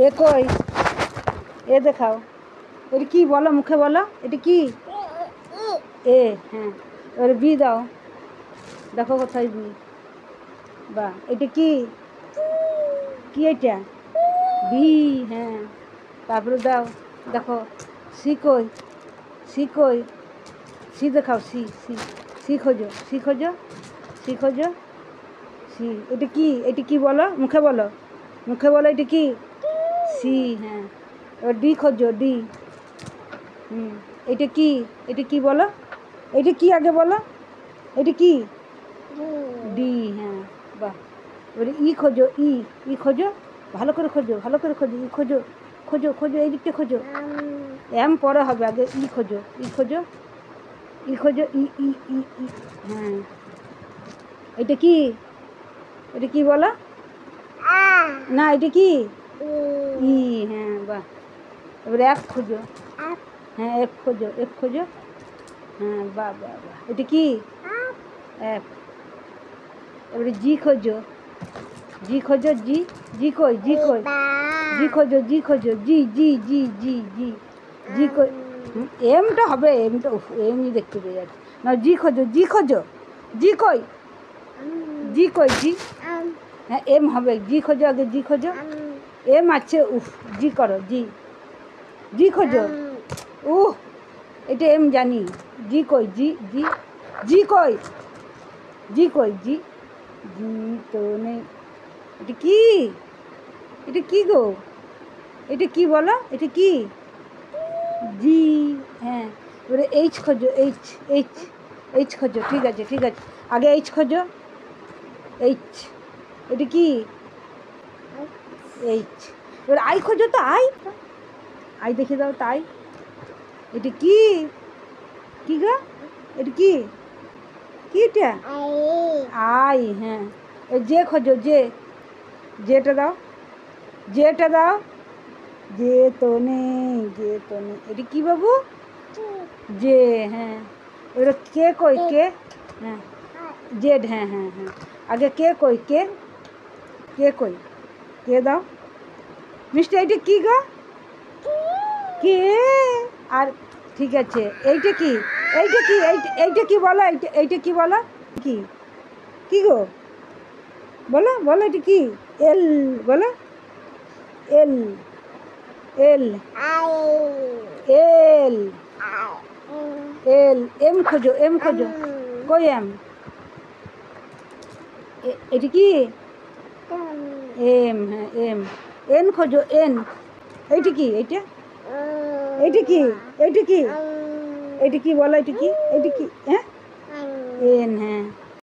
এ কই? এ দেখাও। এটা কি বলো, মুখে বলো, এটা কি? এ, হ্যাঁ। এবার বি দাও, দেখো কোথায় বি। বাহ, এটা কি? কি এটা? বি, হ্যাঁ। তারপরে দাও, দেখো সি কই? সি কই? সি দেখাও, সি সি সি খোঁজো, সি খোঁজো, সি খোঁজো, সি। এটা কি? এটা কি বলো, মুখে বলো, মুখে বলো, এটা কি? সি, হ্যাঁ। এবার ডি খোঁজো, ডি। এটা কি? এটা কি বলো, এটা কি আগে বলো, এটা কি? ডি, হ্যাঁ। বাহ। এবারে ই খোঁজো, ই, ই খোঁজো, ভালো করে খোঁজো, ভালো করে খোঁজো, ই খোঁজো, খোঁজো খোঁজো, এই দিকটা খোঁজো। এম পরে হবে, আগে ই খোঁজো, ই খোঁজো, ই খোঁজো, ই ই ই ই, হ্যাঁ। এটা কি? এটা কি বলো? না, এটা কি? ই, হ্যাঁ। বাহ। এবারে এফ খোঁজো, হ্যাঁ, এফ খোঁজো, এফ খোঁজো, হ্যাঁ। বাহ বাহ বাহ। এটা কি? এফ। এবারে জি খোঁজো, জি খোঁজো, জি, জি কই? জি কই? জি খোঁজো, জি খোঁজো, জি জি জি জি জি জি কই? এমটা হবে, এমটা এমনি দেখতে পেয়ে যাচ্ছে না। জি খোঁজো, জি খোঁজো, জি কই? জি কই? জি, হ্যাঁ, এম হবে। জি খোঁজো, আগে জি খোঁজো, এম আছে, উফ, জি করো, জি, জি খোঁজো, উহ, এটা এম জানি। জি কই? জি জি জি কই? জি কই? জি, জি তো নেই। এটা কি? এটা কি গো? এটা কি বলো, এটা কি? জি, হ্যাঁ। এবারে এইচ খোঁজো, এইচ, এইচ, এইচ খোঁজো, ঠিক আছে ঠিক আছে, আগে এইচ খোঁজো, এইচ। এটা কি? এইচ। এবার আই খোঁজো, তো আই, আই দেখে দাও, তাই। এটা কি? কি গো? এটা কি? কি এটা? আই, হ্যাঁ। এ জে খোঁজো, জে, জেটা দাও, জেটা দাও, যে তো নেই, যে তো নেই। এটা কি বাবু? জে, হ্যাঁ। এবার কে কই? কে, হ্যাঁ। জেড, হ্যাঁ হ্যাঁ হ্যাঁ। আগে কে কই? কে, কে কই? কে দাও, মিষ্টি। এইটা কি গো? কে, আর, ঠিক আছে। এইটা কি? এইটা কি? এইটা কি বলো, এইটা, এইটা কি বলো? কি? কি গো? বলো বলো, এটা কি? এল বলো, এল, এল, এল, এল। এম খোঁজো, এম খোঁজো, কই এম? এটা কি? এম, হ্যাঁ, এম। এন খোঁজো, এন। এইটা কি? এইটা, এইটা কি? এইটা কি? এইটা কি বলো, এটা কি? এইটা কি? হ্যাঁ, এন, হ্যাঁ।